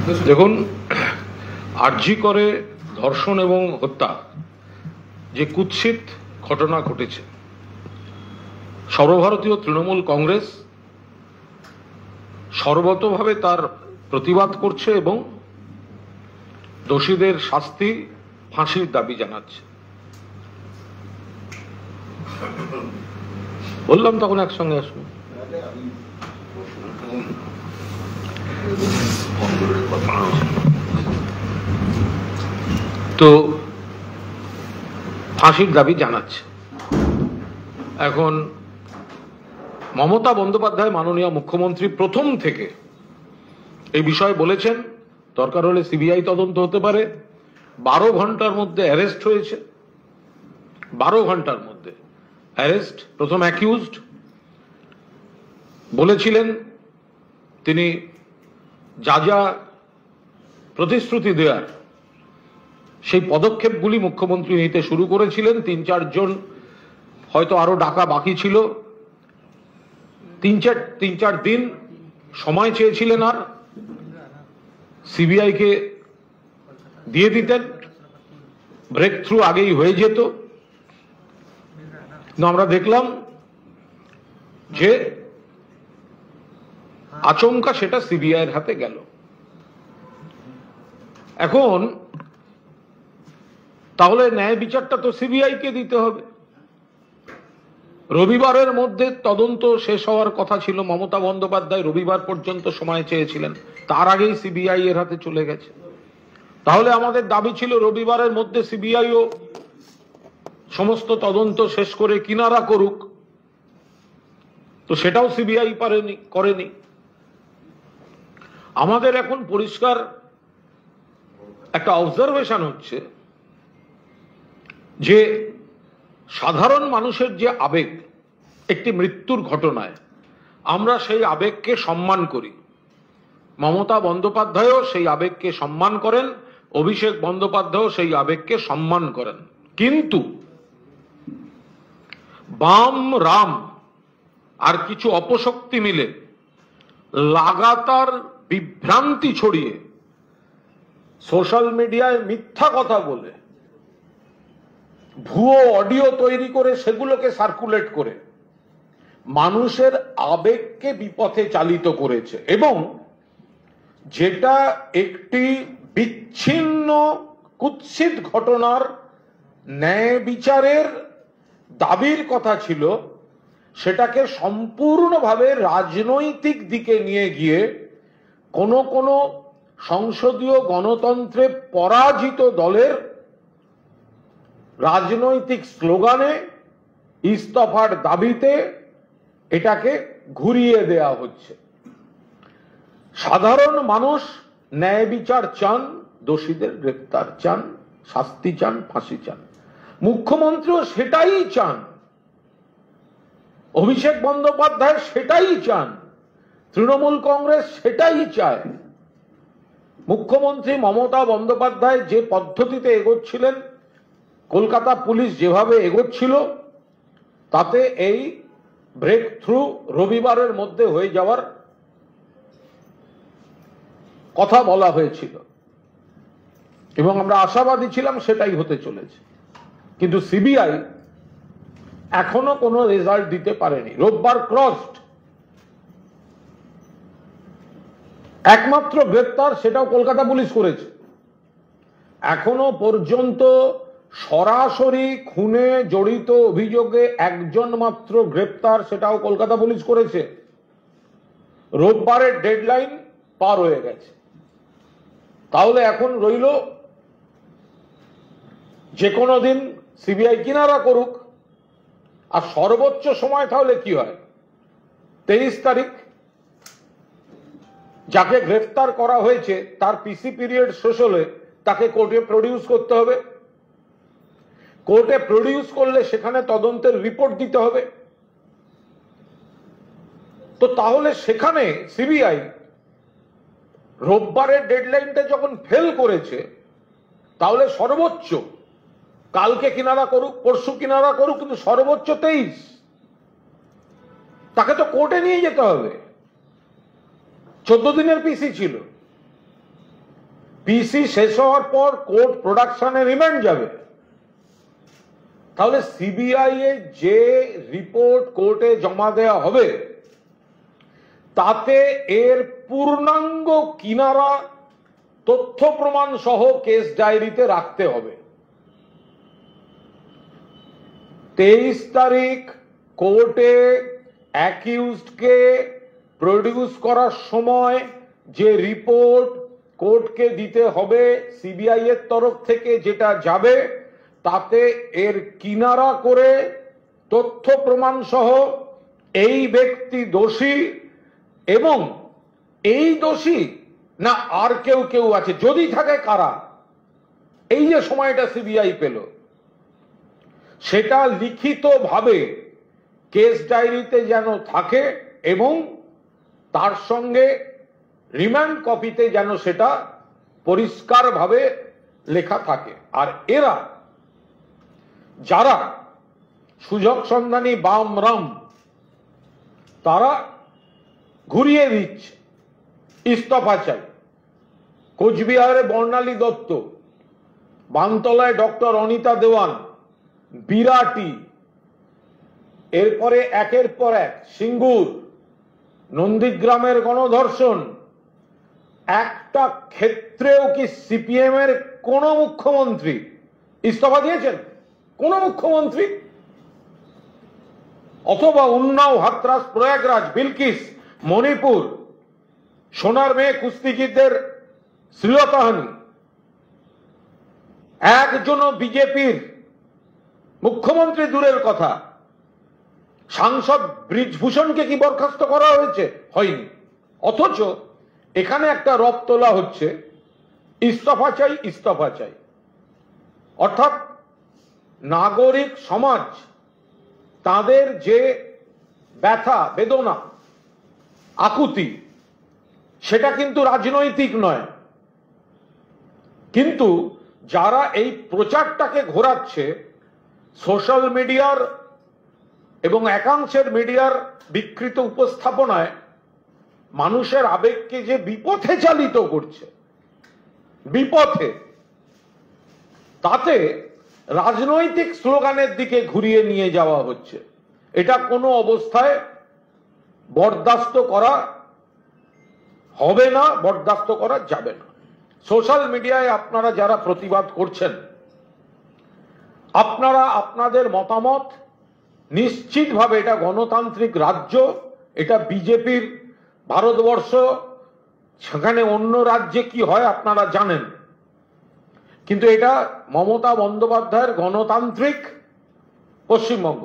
দেখুন, আরজি করে ধর্ষণ এবং হত্যা যে কুৎসিত ঘটনা ঘটেছে, সর্বভারতীয় তৃণমূল কংগ্রেস সর্বতভাবে তার প্রতিবাদ করছে এবং দোষীদের শাস্তি, ফাঁসির দাবি জানাচ্ছে। বললাম তখন একসঙ্গে আসুন। তো ফাঁসির দাবি জানাচ্ছে। এখন মমতা বন্দ্যোপাধ্যায় মাননীয় মুখ্যমন্ত্রী প্রথম থেকে এই বিষয়ে বলেছেন, দরকার হলে সিবিআই তদন্ত হতে পারে। 12 ঘন্টার মধ্যে অ্যারেস্ট হয়েছে, 12 ঘন্টার মধ্যে অ্যারেস্ট। প্রথম অ্যাকিউজড বলেছিলেন, তিনি যা যা প্রতিশ্রুতি দেওয়ার সেই পদক্ষেপগুলি মুখ্যমন্ত্রী নিতে শুরু করেছিলেন। 3-4 জন হয়তো আরো ডাকা বাকি ছিল। 3-4 দিন সময় চেয়েছিলেন, আর সিবিআই কে দিয়ে দিতেন, ব্রেক থ্রু আগেই হয়ে যেত। আমরা দেখলাম যে আচমকা সেটা সিবিআই এর হাতে গেল। এখন তাহলে ন্যায় বিচারটা তো সিবিআই কে দিতে হবে। রবিবারের মধ্যে তদন্ত শেষ হওয়ার কথা ছিল। মমতা বন্দ্যোপাধ্যায় রবিবার পর্যন্ত সময় চেয়েছিলেন, তার আগেই সিবিআই এর হাতে চলে গেছে। তাহলে আমাদের দাবি ছিল রবিবারের মধ্যে সিবিআইও সমস্ত তদন্ত শেষ করে কিনারা করুক। তো সেটাও সিবিআই করেনি। আমাদের এখন পরিষ্কার একটা অবজারভেশন হচ্ছে যে সাধারণ মানুষের যে আবেগ একটি মৃত্যুর ঘটনায়, আমরা সেই আবেগকে সম্মান করি। মমতা বন্দ্যোপাধ্যায়ও সেই আবেগকে সম্মান করেন, অভিষেক বন্দ্যোপাধ্যায়ও সেই আবেগকে সম্মান করেন। কিন্তু বাম রাম আর কিছু অপশক্তি মিলে লাগাতার বিভ্রান্তি ছড়িয়ে সোশ্যাল মিডিয়ায় মিথ্যা কথা বলে, ভুয়ো অডিও তৈরি করে সেগুলোকে সার্কুলেট করে মানুষের আবেগকে বিপথে চালিত করেছে। এবং যেটা একটি বিচ্ছিন্ন কুৎসিত ঘটনার ন্যায় বিচারের দাবির কথা ছিল, সেটাকে সম্পূর্ণভাবে রাজনৈতিক দিকে নিয়ে গিয়ে কোন সংসদীয় গণতন্ত্রে পরাজিত দলের রাজনৈতিক স্লোগানে, ইস্তফার দাবিতে এটাকে ঘুরিয়ে দেয়া হচ্ছে। সাধারণ মানুষ ন্যায় বিচার চান, দোষীদের গ্রেফতার চান, শাস্তি চান, ফাঁসি চান। মুখ্যমন্ত্রীও সেটাই চান, অভিষেক বন্দ্যোপাধ্যায় সেটাই চান, তৃণমূল কংগ্রেস সেটাই চায়। মুখ্যমন্ত্রী মমতা বন্দ্যোপাধ্যায় যে পদ্ধতিতে এগোচ্ছিলেন, কলকাতা পুলিশ যেভাবে এগোচ্ছিল, তাতে এই ব্রেক থ্রু রবিবারের মধ্যে হয়ে যাওয়ার কথা বলা হয়েছিল এবং আমরা আশাবাদী ছিলাম সেটাই হতে চলেছে। কিন্তু সিবিআই এখনো কোনো রেজাল্ট দিতে পারেনি। রোববার ক্রসড, একমাত্র গ্রেপ্তার সেটাও কলকাতা পুলিশ করেছে। এখনো পর্যন্ত সরাসরি খুনে জড়িত অভিযোগে একজন মাত্র গ্রেপ্তার, সেটাও কলকাতা পুলিশ করেছে। রোববারের ডেডলাইন পার হয়ে গেছে। তাহলে এখন রইল যে কোনো দিন সিবিআই কিনারা করুক। আর সর্বোচ্চ সময় তাহলে কি হয়? 23 তারিখ, যাকে গ্রেফতার করা হয়েছে তার পিসি পিরিয়ড শেষ হলে তাকে কোর্টে প্রডিউস করতে হবে। কোর্টে প্রডিউস করলে সেখানে তদন্তের রিপোর্ট দিতে হবে। তো তাহলে সেখানে সিবিআই রোববারের ডেডলাইনটা যখন ফেল করেছে, তাহলে সর্বোচ্চ কালকে কিনারা করুক, পরশু কিনারা করুক, কিন্তু সর্বোচ্চ 23। তাকে তো কোর্টে নিয়ে যেতে হবে। 14 দিনের পিসি ছিল। পিসি শেষ হওয়ার পর কোর্ট প্রোডাকশনে রিমান্ড যাবে। তাহলে সিবিআই এর যে রিপোর্ট কোর্টে জমা দেওয়া হবে তাতে এর পূর্ণাঙ্গ কিনারা তথ্য প্রমাণ সহ কেস ডায়েরিতে রাখতে হবে। 23 তারিখ কোর্টে অ্যাকিউজডকে প্রডিউস করার সময় যে রিপোর্ট কোর্টকে দিতে হবে সিবিআই এর তরফ থেকে যেটা যাবে তাতে এর কিনারা করে তথ্য প্রমাণ সহ এই ব্যক্তি দোষী এবং এই দোষী না আর কেউ কেউ আছে, যদি থাকে কারা, এই যে সময়টা সিবিআই পেল সেটা লিখিতভাবে কেস ডায়েরিতে যেন থাকে এবং তার সঙ্গে রিমান্ড কপিতে যেন সেটা পরিষ্কারভাবে লেখা থাকে। আর এরা যারা সুযোগ সন্ধানী বাম রাম তারা ঘুরিয়ে দিচ্ছে ইস্তফা চাই। কোচবিহারে বর্ণালী দত্ত, বানতলায় ডক্টর অনিতা দেওয়ান, বিরাটি, এরপরে একের পর এক সিঙ্গুর, নন্দীগ্রামের গণধর্ষণ, একটা ক্ষেত্রেও কি সিপিএম এর কোন মুখ্যমন্ত্রী ইস্তফা দিয়েছেন? কোন মুখ্যমন্ত্রী? অথবা উন্নাও, হাতরাস, প্রয়াগরাজ, বিলকিস, মণিপুর, সোনার মেয়ে কুস্তিগীরদের শ্লীলতাহানি, একজনও বিজেপির মুখ্যমন্ত্রী দূরের কথা, সাংসদ ব্রিজভূষণকে কি বরখাস্ত করা হয়েছে? হয়নি। অথচ এখানে একটা রব তোলা হচ্ছে ইস্তফা চাই, ইস্তফা চাই। অর্থাৎ নাগরিক সমাজ তাদের যে ব্যথা, বেদনা, আকুতি সেটা কিন্তু রাজনৈতিক নয়, কিন্তু যারা এই প্রচারটাকে ঘোরাচ্ছে সোশ্যাল মিডিয়ার এবং একাংশের মিডিয়ার বিকৃত উপস্থাপনায় মানুষের আবেগকে যে বিপথে চালিত করছে, বিপথে, তাতে রাজনৈতিক স্লোগানের দিকে ঘুরিয়ে নিয়ে যাওয়া হচ্ছে। এটা কোনো অবস্থায় বরদাস্ত করা হবে না, বরদাস্ত করা যাবে না। সোশ্যাল মিডিয়ায় আপনারা যারা প্রতিবাদ করছেন আপনারা আপনাদের মতামত নিশ্চিতভাবে, এটা গণতান্ত্রিক রাজ্য, এটা বিজেপির ভারতবর্ষ, সেখানে অন্য রাজ্যে কি হয় আপনারা জানেন, কিন্তু এটা মমতা বন্দ্যোপাধ্যায়ের গণতান্ত্রিক পশ্চিমবঙ্গ।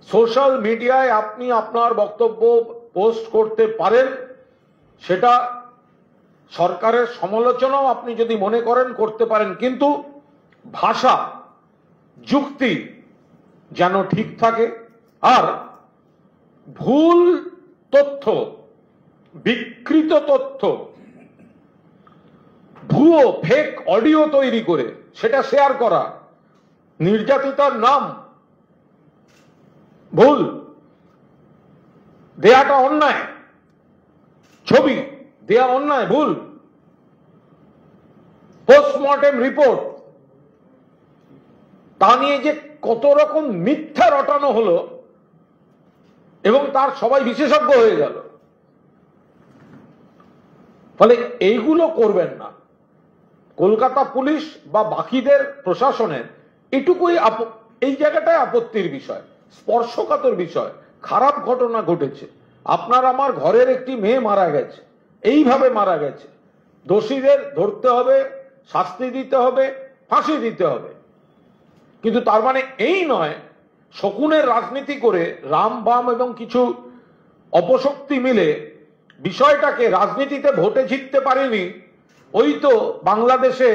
সোশ্যাল মিডিয়ায় আপনি আপনার বক্তব্য পোস্ট করতে পারেন, সেটা সরকারের সমালোচনাও আপনি যদি মনে করেন করতে পারেন, কিন্তু ভাষা, যুক্তি যেন ঠিক থাকে। আর ভুল তথ্য, বিকৃত তথ্য, ভুয়ো ফেক অডিও তৈরি করে সেটা শেয়ার করা, নির্যাতিতার নাম ভুল দেয়াটা অন্যায়, ছবি দেয়া অন্যায়, ভুল, পোস্টমর্টেম রিপোর্ট তা নিয়ে যে কত রকম মিথ্যা রটানো হলো এবং তার সবাই বিশেষজ্ঞ হয়ে গেল। ফলে এইগুলো করবেন না। কলকাতা পুলিশ বা বাকিদের প্রশাসনের এটুকুই এই জায়গাটায় আপত্তির বিষয়, স্পর্শকাতর বিষয়। খারাপ ঘটনা ঘটেছে, আপনার আমার ঘরের একটি মেয়ে মারা গেছে, এইভাবে মারা গেছে, দোষীদের ধরতে হবে, শাস্তি দিতে হবে, ফাঁসি দিতে হবে। কিন্তু তার মানে এই নয় শকুনের রাজনীতি করে রাম বাম এবং কিছু অপশক্তি মিলে বিষয়টাকে রাজনীতিতে ভোটে জিততে পারেনি। ওই তো বাংলাদেশে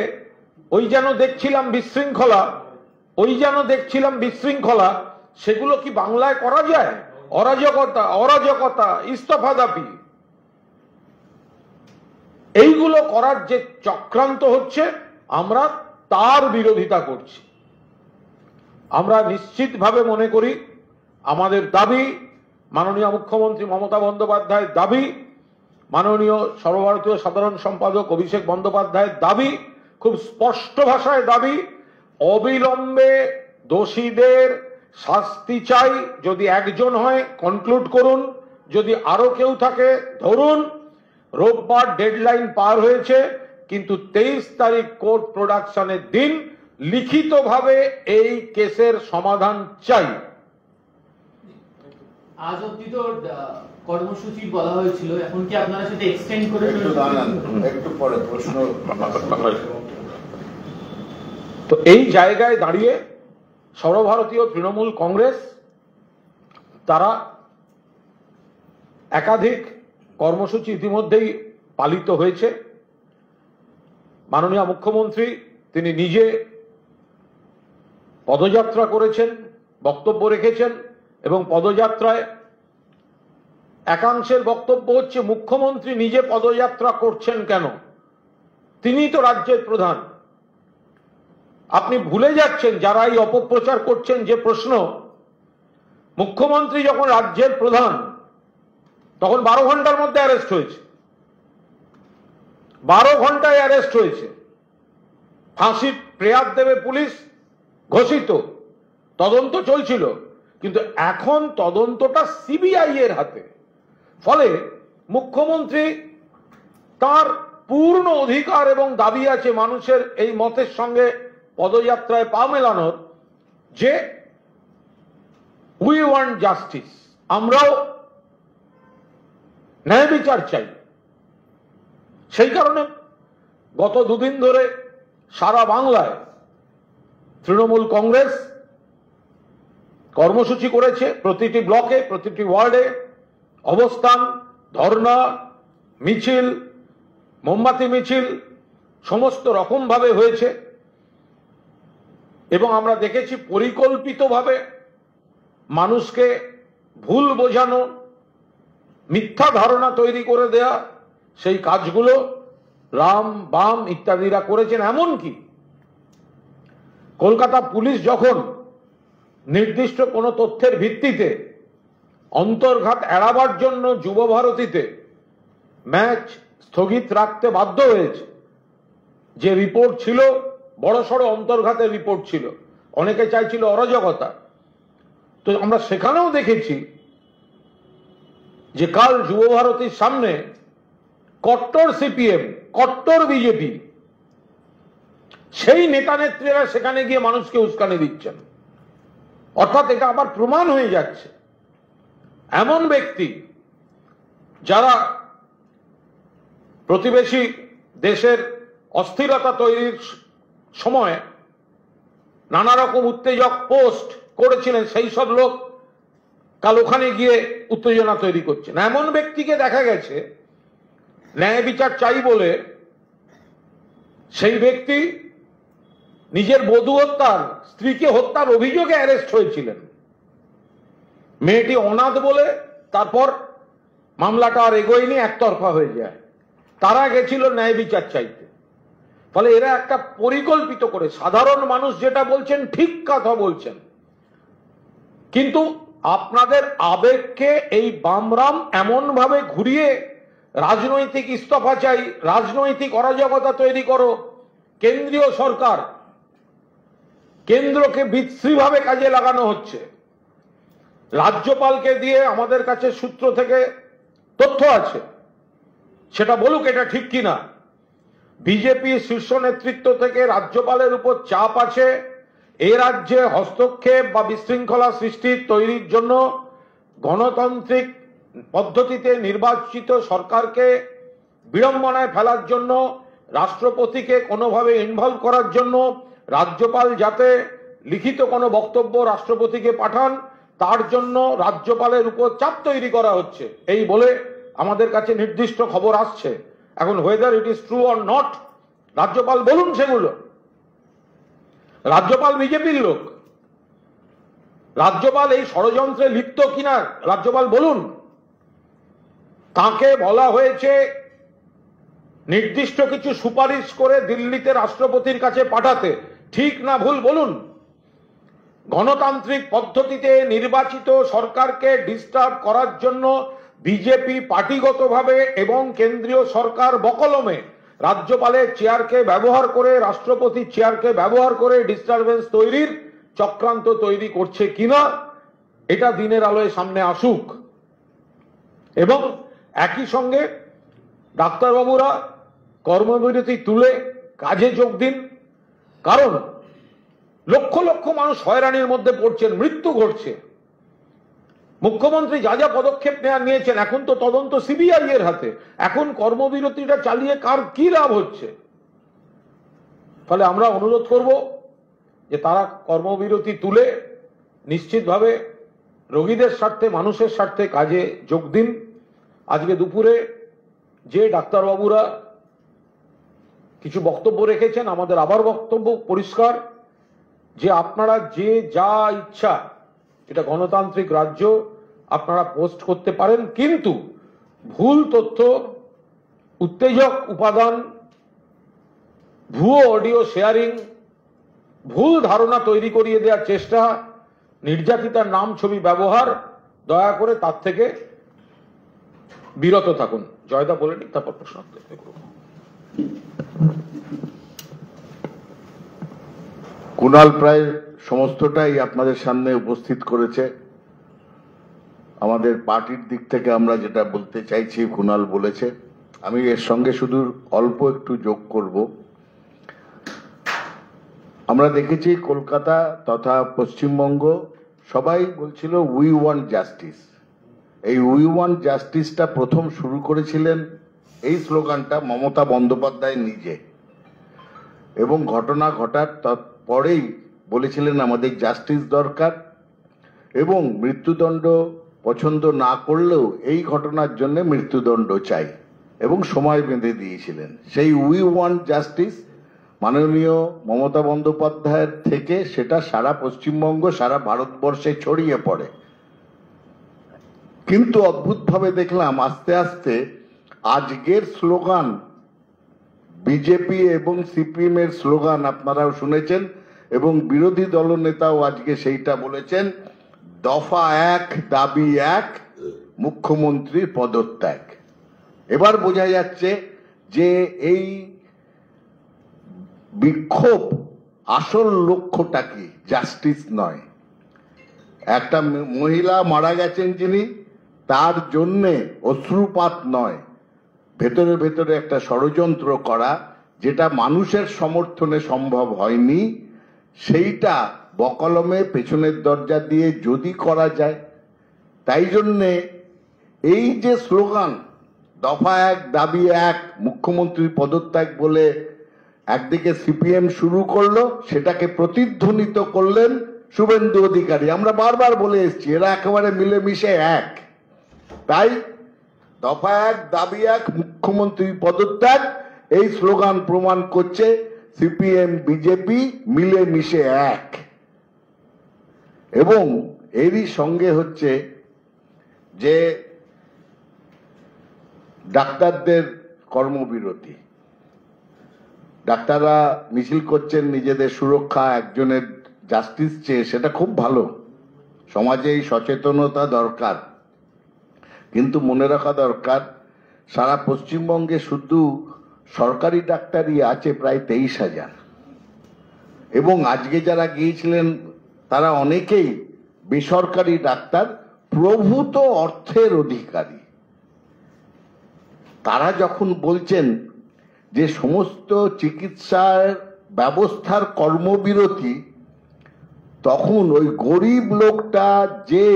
ওই যেন দেখছিলাম বিশৃঙ্খলা, ওই যেন দেখছিলাম বিশৃঙ্খলা, সেগুলো কি বাংলায় করা যায়? অরাজকতা, অরাজকতা, ইস্তফা দাবি, এইগুলো করার যে চক্রান্ত হচ্ছে আমরা তার বিরোধিতা করছি। আমরা নিশ্চিতভাবে মনে করি আমাদের দাবি, মাননীয় মুখ্যমন্ত্রী মমতা বন্দ্যোপাধ্যায়ের দাবি, মাননীয় সর্বভারতীয় সাধারণ সম্পাদক অভিষেক বন্দ্যোপাধ্যায়ের দাবি, খুব স্পষ্ট ভাষায় দাবি, অবিলম্বে দোষীদের শাস্তি চাই। যদি একজন হয় কনক্লুড করুন, যদি আরো কেউ থাকে ধরুন। রোববার ডেডলাইন পার হয়েছে, কিন্তু 23 তারিখ কোর্ট প্রোডাকশনের দিন লিখিতভাবে এই কেসের সমাধান চাই। আজ অব্দি তো কর্মসূচি বলা হয়েছিল, এখন কি আপনারা সেটা এক্সটেন্ড করে একটু পরে প্রশ্ন? তো এই জায়গায় দাঁড়িয়ে সর্বভারতীয় তৃণমূল কংগ্রেস তারা একাধিক কর্মসূচি ইতিমধ্যেই পালিত হয়েছে। মাননীয় মুখ্যমন্ত্রী তিনি নিজে পদযাত্রা করেছেন, বক্তব্য রেখেছেন, এবং পদযাত্রায় একাংশের বক্তব্য হচ্ছে মুখ্যমন্ত্রী নিজে পদযাত্রা করছেন কেন, তিনি তো রাজ্যের প্রধান। আপনি ভুলে যাচ্ছেন যারা এই অপপ্রচার করছেন যে প্রশ্ন, মুখ্যমন্ত্রী যখন রাজ্যের প্রধান তখন 12 ঘন্টার মধ্যে অ্যারেস্ট হয়েছে, 12 ঘন্টায় অ্যারেস্ট হয়েছে, ফাঁসির প্রেয়ার দেবে পুলিশ ঘোষিত, তদন্ত চলছিল, কিন্তু এখন তদন্তটা সিবিআই এর হাতে। ফলে মুখ্যমন্ত্রী তার পূর্ণ অধিকার এবং দাবি আছে মানুষের এই মতের সঙ্গে পদযাত্রায় পা মেলানোর, যে উই ওয়ান্ট জাস্টিস, আমরাও ন্যায় বিচার চাই। সেই কারণে গত দুদিন ধরে সারা বাংলায় তৃণমূল কংগ্রেস কর্মসূচি করেছে, প্রতিটি ব্লকে, প্রতিটি ওয়ার্ডে অবস্থান, ধর্ণা, মিছিল, মোমবাতি মিছিল সমস্ত রকম ভাবে হয়েছে। এবং আমরা দেখেছি পরিকল্পিতভাবে মানুষকে ভুল বোঝানো, মিথ্যা ধারণা তৈরি করে দেয়া, সেই কাজগুলো রাম বাম ইত্যাদিরা করেছেন। এমনকি কলকাতা পুলিশ যখন নির্দিষ্ট কোনো তথ্যের ভিত্তিতে অন্তর্ঘাত এড়াবার জন্য যুব ভারতীতে ম্যাচ স্থগিত রাখতে বাধ্য হয়েছে, যে রিপোর্ট ছিল বড়সড় অন্তর্ঘাতের রিপোর্ট ছিল, অনেকে চাইছিল অরাজকতা, তো আমরা সেখানেও দেখেছি যে কাল যুব ভারতীর সামনে কট্টর সিপিএম, কট্টর বিজেপি সেই নেতা নেত্রীরা সেখানে গিয়ে মানুষকে উস্কানি দিচ্ছেন। অর্থাৎ এটা আবার প্রমাণ হয়ে যাচ্ছে এমন ব্যক্তি যারা প্রতিবেশী দেশের অস্থিরতা তৈরির সময় নানা রকম উত্তেজক পোস্ট করেছিলেন, সেই সব লোক কাল ওখানে গিয়ে উত্তেজনা তৈরি করছেন। এমন ব্যক্তিকে দেখা গেছে ন্যায় বিচার চাই বলে সেই ব্যক্তি নিজের বধূ হত্যার, স্ত্রীকে হত্যার অভিযোগে অ্যারেস্ট হয়েছিলেন। মেয়েটি অনাথ বলে তারপর মামলাটা আর এগোয়নি, একতরফা হয়ে যায়। তারা গেছিল ন্যায় বিচার চাইতে। ফলে এরা একটা পরিকল্পিত করে, সাধারণ মানুষ যেটা বলছেন ঠিক কথা বলছেন, কিন্তু আপনাদের আবেগকে এই বামরাম এমন ভাবে ঘুরিয়ে রাজনৈতিক ইস্তফা চাই, রাজনৈতিক অরাজকতা তৈরি করো, কেন্দ্রীয় সরকার, কেন্দ্রকে বিশ্রীভাবে কাজে লাগানো হচ্ছে। রাজ্যপালকে দিয়ে আমাদের কাছে সূত্র থেকে তথ্য আছে, সেটা বলুক এটা ঠিক কিনা। বিজেপি শীর্ষ নেতৃত্ব থেকে রাজ্যপালের উপর চাপ আছে এ রাজ্যে হস্তক্ষেপ বা বিশৃঙ্খলা সৃষ্টি তৈরির জন্য, গণতান্ত্রিক পদ্ধতিতে নির্বাচিত সরকারকে বিড়ম্বনায় ফেলার জন্য, রাষ্ট্রপতিকে কোনোভাবে ইনভলভ করার জন্য, রাজ্যপাল যাতে লিখিত কোনো বক্তব্য রাষ্ট্রপতিকে পাঠান তার জন্য রাজ্যপালের উপর চাপ তৈরি করা হচ্ছে, এই বলে আমাদের কাছে নির্দিষ্ট খবর আসছে। এখন whether it is true or not, রাজ্যপাল বলুন সেগুলো। রাজ্যপাল বিজেপির লোক, রাজ্যপাল এই ষড়যন্ত্রে লিপ্ত কিনা রাজ্যপাল বলুন। তাকে বলা হয়েছে নির্দিষ্ট কিছু সুপারিশ করে দিল্লিতে রাষ্ট্রপতির কাছে পাঠাতে, ঠিক না ভুল বলুন। গণতান্ত্রিক পদ্ধতিতে নির্বাচিত সরকারকে ডিস্টার্ব করার জন্য বিজেপি পার্টিগতভাবে এবং কেন্দ্রীয় সরকার বকলমে রাজ্যপালের চেয়ারকে ব্যবহার করে, রাষ্ট্রপতির চেয়ারকে ব্যবহার করে ডিস্টারবেন্স তৈরির চক্রান্ত তৈরি করছে কিনা এটা দিনের আলোয় সামনে আসুক। এবং একই সঙ্গে ডাক্তারবাবুরা কর্মবিরতি তুলে কাজে যোগ দিন, কারণ লক্ষ লক্ষ মানুষ হয়রানির মধ্যে পড়ছেন, মৃত্যু ঘটছে। মুখ্যমন্ত্রী যা যা পদক্ষেপ নিয়েছেন, এখন তো তদন্ত সিবিআই এর হাতে, এখন কর্মবিরতিটা চালিয়ে কার কি লাভ হচ্ছে? ফলে আমরা অনুরোধ করব যে তারা কর্মবিরতি তুলে নিশ্চিতভাবে রোগীদের স্বার্থে, মানুষের স্বার্থে কাজে যোগ দিন। আজকে দুপুরে যে ডাক্তারবাবুরা কিছু বক্তব্য রেখেছেন, আমাদের আবার বক্তব্য পরিষ্কার যে আপনারা যে যা ইচ্ছা, এটা গণতান্ত্রিক রাজ্য, আপনারা পোস্ট করতে পারেন, কিন্তু ভুল তথ্য, উত্তেজক উপাদান, ভুয়ো অডিও শেয়ারিং, ভুল ধারণা তৈরি করিয়ে দেওয়ার চেষ্টা, নির্যাতিতার নাম ছবি ব্যবহার, দয়া করে তার থেকে বিরত থাকুন। জয়দা বলে নিক, তারপর প্রশ্ন করব। কুণাল প্রায় সমস্তটাই আপনাদের সামনে উপস্থিত করেছে। আমাদের পার্টির দিক থেকে আমরা যেটা বলতে চাইছি কুণাল বলেছে, আমি এর সঙ্গে শুধু অল্প একটু যোগ করব। আমরা দেখেছি কলকাতা তথা পশ্চিমবঙ্গ সবাই বলছিল উই ওয়ান্ট জাস্টিস। এই উই ওয়ান্ট জাস্টিসটা প্রথম শুরু করেছিলেন, এই স্লোগানটা মমতা বন্দ্যোপাধ্যায় নিজে, এবং ঘটনা ঘটার পরেই বলেছিলেন আমাদের জাস্টিস দরকার, এবং মৃত্যুদণ্ড পছন্দ না করলেও এই ঘটনার জন্য মৃত্যুদণ্ড চাই, এবং সময় বেঁধে দিয়েছিলেন। সেই উই ওয়ান্ট জাস্টিস মাননীয় মমতা বন্দ্যোপাধ্যায়ের থেকে সেটা সারা পশ্চিমবঙ্গ, সারা ভারতবর্ষে ছড়িয়ে পড়ে। কিন্তু অদ্ভুতভাবে দেখলাম আস্তে আস্তে আজকের স্লোগান, বিজেপি এবং সিপিএম এর স্লোগান আপনারাও শুনেছেন, এবং বিরোধী দলনেতাও আজকে সেইটা বলেছেন, দফা এক, দাবি এক, মুখ্যমন্ত্রীর পদত্যাগ। এবার বোঝা যাচ্ছে যে এই বিক্ষোভ আসল লক্ষ্যটা কি, জাস্টিস নয়। একটা মহিলা মারা গেছেন যিনি, তার জন্যে অশ্রুপাত নয়, ভেতরে ভেতরে একটা ষড়যন্ত্র করা, যেটা মানুষের সমর্থনে সম্ভব হয়নি, সেইটা বকলমে পেছনের দরজা দিয়ে যদি করা যায়। তাই জন্যে এই যে স্লোগান দফা এক, দাবি এক, মুখ্যমন্ত্রীর পদত্যাগ বলে একদিকে সিপিএম শুরু করলো, সেটাকে প্রতিধ্বনিত করলেন শুভেন্দু অধিকারী। আমরা বারবার বলে এসেছি এরা একেবারে মিলেমিশে এক। তাই দফা এক, দাবি এক, মুখ্যমন্ত্রীর পদত্যাগ, এই স্লোগান প্রমাণ করছে সিপিএম বিজেপি মিলেমিশে এক। এবং এরই সঙ্গে হচ্ছে যে ডাক্তারদের কর্মবিরতি, ডাক্তাররা মিছিল করছেন নিজেদের সুরক্ষা, একজনের জাস্টিস চেয়ে, সেটা খুব ভালো, সমাজে এই সচেতনতা দরকার। কিন্তু মনে রাখা দরকার সারা পশ্চিমবঙ্গে শুধু সরকারি ডাক্তারই আছে প্রায় 23,000, এবং আজকে যারা গিয়েছিলেন তারা অনেকেই বেসরকারি ডাক্তার, প্রভূত অর্থের অধিকারী। তারা যখন বলছেন যে সমস্ত চিকিৎসার ব্যবস্থার কর্মবিরতি, তখন ওই গরিব লোকটা যে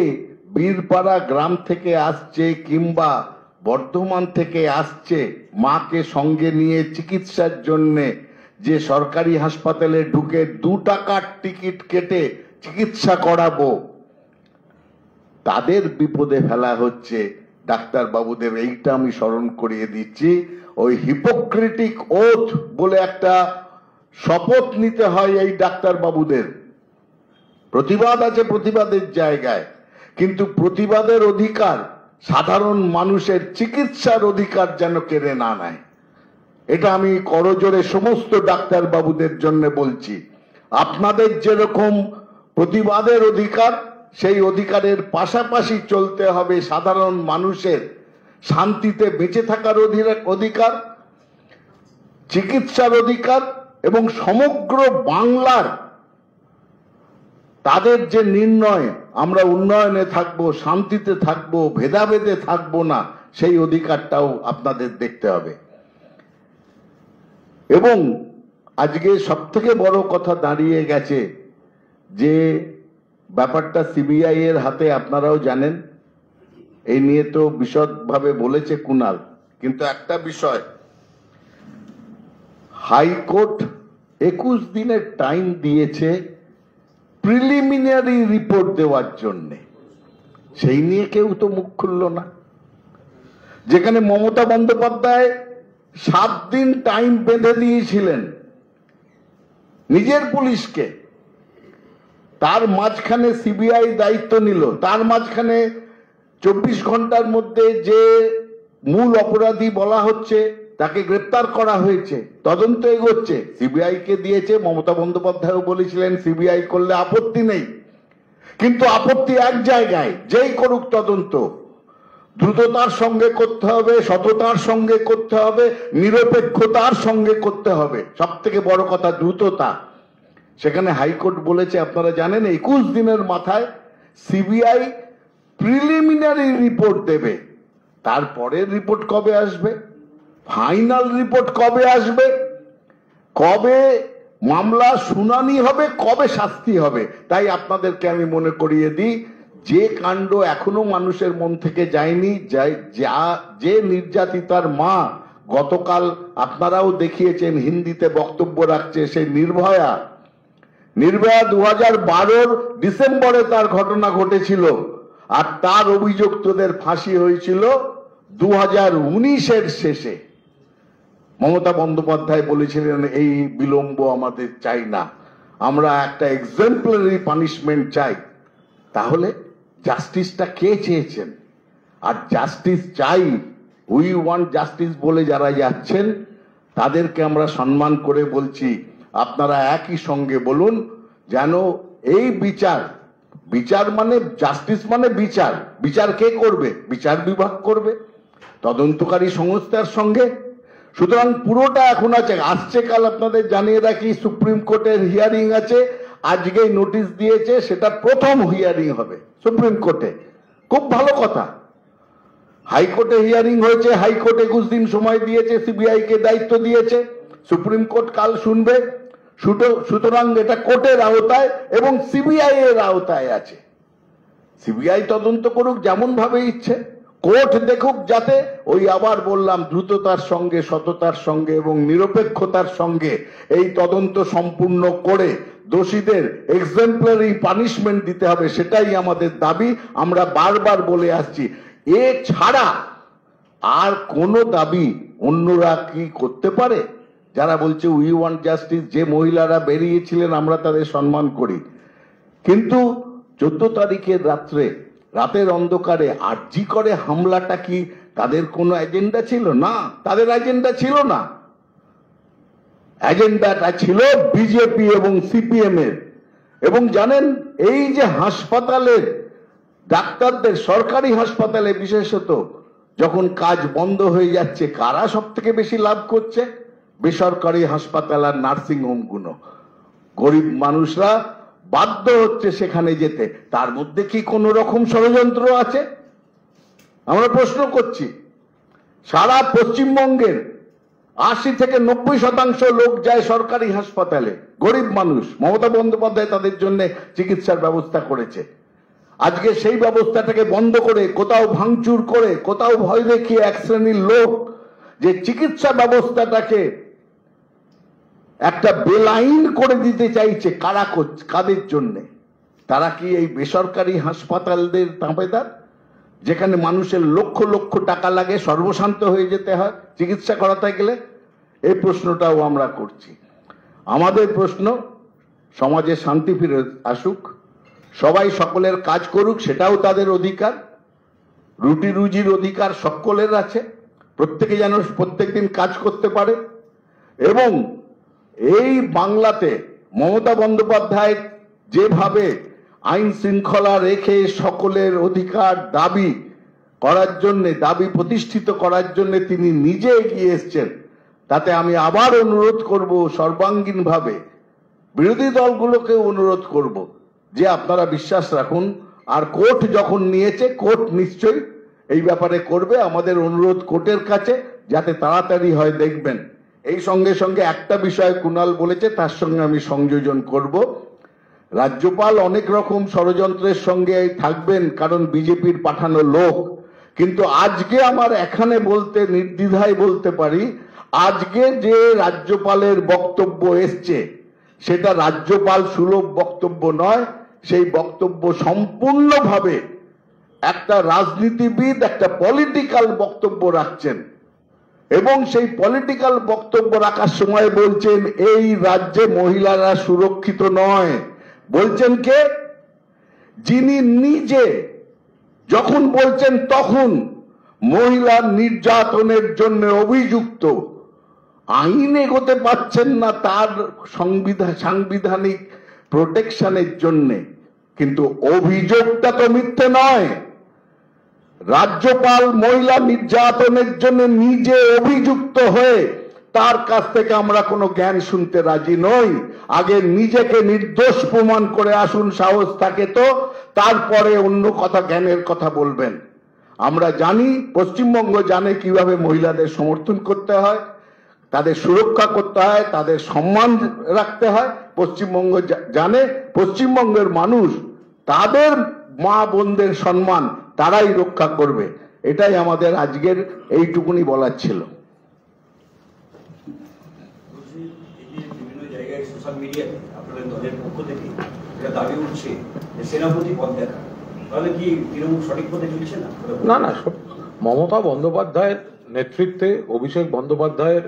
বীরপাড়া গ্রাম থেকে আসছে কিংবা বর্ধমান থেকে আসছে মাকে সঙ্গে নিয়ে চিকিৎসার জন্যে, যে সরকারি হাসপাতালে ঢুকে 2 টাকার টিকিট কেটে চিকিৎসা করাবো, তাদের বিপদে ফেলা হচ্ছে ডাক্তার বাবুদের। এইটা আমি স্মরণ করিয়ে দিচ্ছি। ওই হিপোক্রেটিক ওথ বলে একটা শপথ নিতে হয় এই ডাক্তার বাবুদের। প্রতিবাদ আছে প্রতিবাদের জায়গায়, কিন্তু প্রতিবাদের অধিকার সাধারণ মানুষের চিকিৎসার অধিকার যেন কেড়ে না নেয়। এটা আমি করজোরে সমস্ত ডাক্তার বাবুদের জন্য বলছি। আপনাদের যেরকম প্রতিবাদের অধিকার, সেই অধিকারের পাশাপাশি চলতে হবে সাধারণ মানুষের শান্তিতে বেঁচে থাকার অধিকার, চিকিৎসার অধিকার এবং সমগ্র বাংলার তাদের যে নির্ণয় আমরা উন্নয়নে থাকব, শান্তিতে থাকব, ভেদাভেদে থাকব না, সেই অধিকারটাও আপনাদের দেখতে হবে। এবং আজকে সবথেকে বড় কথা দাঁড়িয়ে গেছে যে ব্যাপারটা সিবিআই এর হাতে, আপনারাও জানেন, এই নিয়ে তো বিশদভাবে বলেছে কুণাল। কিন্তু একটা বিষয়, হাইকোর্ট 21 দিনের টাইম দিয়েছে প্রিলিমিনারি রিপোর্ট দেওয়ার জন্য, সেই নিয়ে কেউ তো মুখ খুলল না। যেখানে মমতা বন্দ্যোপাধ্যায় 7 দিন টাইম বেঁধে দিয়েছিলেন নিজের পুলিশকে, তার মাঝখানে সিবিআই দায়িত্ব নিল, তার মাঝখানে 24 ঘন্টার মধ্যে যে মূল অপরাধী বলা হচ্ছে তাকে গ্রেপ্তার করা হয়েছে, তদন্ত এগোচ্ছে, সিবিআই কে দিয়েছে। মমতা বন্দ্যোপাধ্যায়ও বলেছিলেন সিবিআই করলে আপত্তি নেই, কিন্তু আপত্তি এক জায়গায়, যেই করুক তদন্ত দ্রুততার সঙ্গে করতে হবে, সততার সঙ্গে করতে হবে, নিরপেক্ষতার সঙ্গে করতে হবে। সব থেকে বড় কথা দ্রুততা। সেখানে হাইকোর্ট বলেছে, আপনারা জানেন, 21 দিনের মাথায় সিবিআই প্রিলিমিনারি রিপোর্ট দেবে। তারপরের রিপোর্ট কবে আসবে, ফাইনাল রিপোর্ট কবে আসবে, কবে মামলা শুনানি হবে, কবে শাস্তি হবে। তাই আপনাদেরকে আমি মনে করিয়ে দিই, যে কাণ্ড এখনো মানুষের মন থেকে যায়নি, যে নির্যাতিতার মা গতকাল আপনারাও দেখিয়েছেন হিন্দিতে বক্তব্য রাখছে, সেই নির্ভয়া 2012 ডিসেম্বরে তার ঘটনা ঘটেছিল, আর তার অভিযুক্তদের ফাঁসি হয়েছিল 2019-এর শেষে। মমতা বন্দ্যোপাধ্যায় বলেছিলেন এই বিলম্ব আমাদের চাই না, আমরা একটা এক্সাম্পলারি পানিশমেন্ট চাই। তাহলে জাস্টিসটা কে চেয়েছেন? আর জাস্টিস চাই, উই ওয়ান্ট জাস্টিস বলে যারা যাচ্ছেন তাদেরকে আমরা সম্মান করে বলছি, আপনারা একই সঙ্গে বলুন যেন এই বিচার মানে জাস্টিস মানে বিচার কে করবে? বিচার বিভাগ করবে, তদন্তকারী সংস্থার সঙ্গে। সুতরাং পুরোটা এখন আসছে কাল আপনাদের জানিয়ে রাখি, সুপ্রিম কোর্টের হিয়ারিং আছে, আজকেই নোটিশ দিয়েছে, সেটা প্রথম হিয়ারিং হবে সুপ্রিম কোর্টে। খুব ভালো কথা। হাইকোর্টে হিয়ারিং হয়েছে, হাইকোর্ট 21 দিন সময় দিয়েছে, সিবিআই কে দায়িত্ব দিয়েছে, সুপ্রিম কোর্ট কাল শুনবে। সুতরাং এটা কোর্টের আওতায় এবং সিবিআই এর আওতায় আছে। সিবিআই তদন্ত করুক যেমন ভাবে ইচ্ছে, কোর্ট দেখুক যাতে ওই আবার বললাম দ্রুততার সঙ্গে, সততার সঙ্গে এবং নিরপেক্ষতার সঙ্গে এই তদন্ত সম্পূর্ণ করে দোষীদের এক্সাম্পলারি পানিশমেন্ট দিতে হবে, সেটাই আমাদের দাবি। আমরা বারবার বলে আসছি, এ ছাড়া আর কোন দাবি অন্যরা কি করতে পারে? যারা বলছে উই ওয়ান্ট জাস্টিস, যে মহিলারা বেরিয়েছিলেন আমরা তাদের সম্মান করি, কিন্তু 14 তারিখের রাতের অন্ধকারে আরজি করে হামলাটা কি তাদের কোনো এজেন্ডা ছিল? না, তাদের এজেন্ডা ছিল না। এজেন্ডাটা ছিল বিজেপি এবং সিপিএম এর। এবং জানেন, এই যে হাসপাতালের ডাক্তারদের, সরকারি হাসপাতালে বিশেষত যখন কাজ বন্ধ হয়ে যাচ্ছে, কারা সব থেকে বেশি লাভ করছে? বেসরকারি হাসপাতাল আর নার্সিং হোমগুলো। গরিব মানুষরা বাধ্য হচ্ছে সেখানে যেতে। তার মধ্যে কি কোন রকম ষড়যন্ত্র আছে? আমরা প্রশ্ন করছি। সারা পশ্চিমবঙ্গের 80 থেকে 90% লোক যায় সরকারি হাসপাতালে, গরিব মানুষ। মমতা বন্দ্যোপাধ্যায় তাদের জন্য চিকিৎসার ব্যবস্থা করেছে। আজকে সেই ব্যবস্থাটাকে বন্ধ করে, কোথাও ভাঙচুর করে, কোথাও ভয় দেখিয়ে এক শ্রেণীর লোক যে চিকিৎসা ব্যবস্থাটাকে একটা বেলাইন করে দিতে চাইছে, কাদের জন্য? তারা কি এই বেসরকারি হাসপাতালদের তাঁবেদার, যেখানে মানুষের লক্ষ লক্ষ টাকা লাগে, সর্বশান্ত হয়ে যেতে হয় চিকিৎসা করাতে গেলে? এই প্রশ্নটাও আমরা করছি। আমাদের প্রশ্ন, সমাজে শান্তি ফিরে আসুক, সবাই সকলের কাজ করুক, সেটাও তাদের অধিকার। রুটি রুজির অধিকার সকলের আছে, প্রত্যেকে যেন প্রত্যেকদিন কাজ করতে পারে। এবং এই বাংলাতে মমতা বন্দ্যোপাধ্যায় যেভাবে আইন শৃঙ্খলা রেখে সকলের অধিকার দাবি করার জন্য, দাবি প্রতিষ্ঠিত করার জন্য তিনি নিজে এগিয়ে এসছেন। তাতে আমি আবার অনুরোধ করব, সর্বাঙ্গীনভাবে বিরোধী দলগুলোকে অনুরোধ করব যে আপনারা বিশ্বাস রাখুন, আর কোর্ট যখন নিয়েছে কোর্ট নিশ্চয়ই এই ব্যাপারে করবে। আমাদের অনুরোধ কোর্টের কাছে যাতে তাড়াতাড়ি হয় দেখবেন। এই সঙ্গে সঙ্গে একটা বিষয় কুণাল বলেছে, তার সঙ্গে আমি সংযোজন করব। রাজ্যপাল অনেক রকম ষড়যন্ত্রের সঙ্গে থাকবেন, কারণ বিজেপির পাঠানো লোক। কিন্তু আজকে আমার এখানে বলতে নির্দ্বিধায় বলতে পারি, আজকে যে রাজ্যপালের বক্তব্য এসছে সেটা রাজ্যপাল সুলভ বক্তব্য নয়। সেই বক্তব্য সম্পূর্ণভাবে একটা রাজনীতিবিদ, একটা পলিটিক্যাল বক্তব্য রাখছেন, এবং সেই পলিটিক্যাল বক্তব্য রাখার সময় বলছেন এই রাজ্যে মহিলারা সুরক্ষিত নয়। বলছেন কে? যিনি নিজে যখন বলছেন তখন মহিলা নির্যাতনের জন্য অভিযুক্ত, আইন এগোতে পারছেন না তার সাংবিধানিক প্রোটেকশনের জন্য, কিন্তু অভিযোগটা তো মিথ্যে নয়। রাজ্যপাল মহিলা নির্যাতনের জন্য নিজে অভিযুক্ত হয়ে তার কাছ থেকে আমরা কোনো জ্ঞান শুনতে রাজি নই। আগে নিজেকে নির্দোষ প্রমাণ করে আসুন, সাহস থাকে তো, তারপরে অন্য কথা, জ্ঞানের কথা বলবেন। আমরা জানি, পশ্চিমবঙ্গ জানে কিভাবে মহিলাদের সমর্থন করতে হয়, তাদের সুরক্ষা করতে হয়, তাদের সম্মান রাখতে হয়। পশ্চিমবঙ্গ জানে, পশ্চিমবঙ্গের মানুষ তাদের মা বোনদের সম্মান তারাই রক্ষা করবে। এটাই আমাদের আজকের এইটুকুনি বলার ছিল। বিভিন্ন জায়গায় সোশ্যাল মিডিয়াতে আপনাদের দলের পক্ষ থেকে এটা দাবি উঠছে যে সেনাপতি পদ দেখা, তাহলে কি তৃণমূল সঠিক পথে চলছে না? না না, মমতা বন্দ্যোপাধ্যায়ের নেতৃত্বে, অভিষেক বন্দ্যোপাধ্যায়ের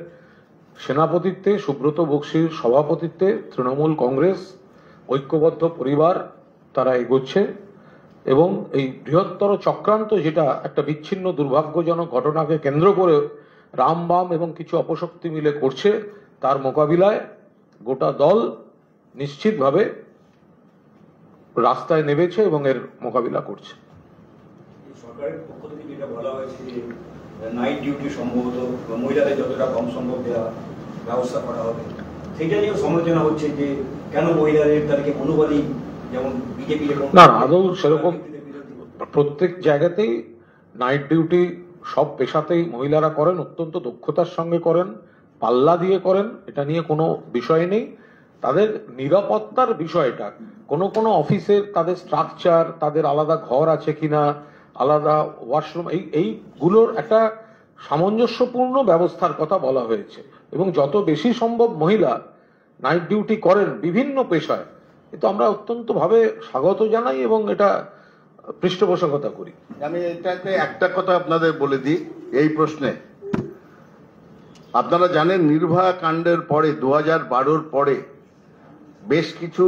সেনাপতিত্বে, সুব্রত বক্সির সভাপতিত্বে তৃণমূল কংগ্রেস ঐক্যবদ্ধ পরিবার তারা এগোচ্ছে, এবং এই বৃহত্তর চক্রান্ত, যেটা একটা বিচ্ছিন্ন দুর্ভাগ্যজনক ঘটনাকে কেন্দ্র করে রাম বাম এবং কিছু অপশক্তি মিলে করছে, তার মোকাবিলায় গোটা দল নিশ্চিতভাবে রাস্তায় নেমেছে এবং এর মোকাবিলা করছে। সরকারের পক্ষ থেকে যেটা বলা হয়েছে যে নাইট ডিউটি সম্ভবত মহিলাদের যতটা কম সম্ভব দেওয়া ব্যবস্থা করা হবে, সেটা নিয়েও সমালোচনা হচ্ছে যে কেন মহিলাদের তাদেরকে অনুবাদী, যেমন বিজেপি না না, আদৌ সেরকম প্রত্যেক জায়গাতেই নাইট ডিউটি সব পেশাতেই মহিলারা করেন, অত্যন্ত দক্ষতার সঙ্গে করেন, পাল্লা দিয়ে করেন, এটা নিয়ে কোনো বিষয় নেই। তাদের নিরাপত্তার বিষয়টা, কোনো কোনো অফিসের তাদের স্ট্রাকচার, তাদের আলাদা ঘর আছে কিনা, আলাদা ওয়াশরুম, এইগুলোর একটা সামঞ্জস্যপূর্ণ ব্যবস্থার কথা বলা হয়েছে, এবং যত বেশি সম্ভব মহিলা নাইট ডিউটি করেন বিভিন্ন পেশায়, কিন্তু আমরা অত্যন্ত ভাবে স্বাগত জানাই এবং এটা পৃষ্ঠপোষকতা করি। আমি এটাতে একটা কথা আপনাদের বলে দিই এই প্রশ্নে। আপনারা জানেন নির্ভয়া কাণ্ডের পরে 2012 পরে বেশ কিছু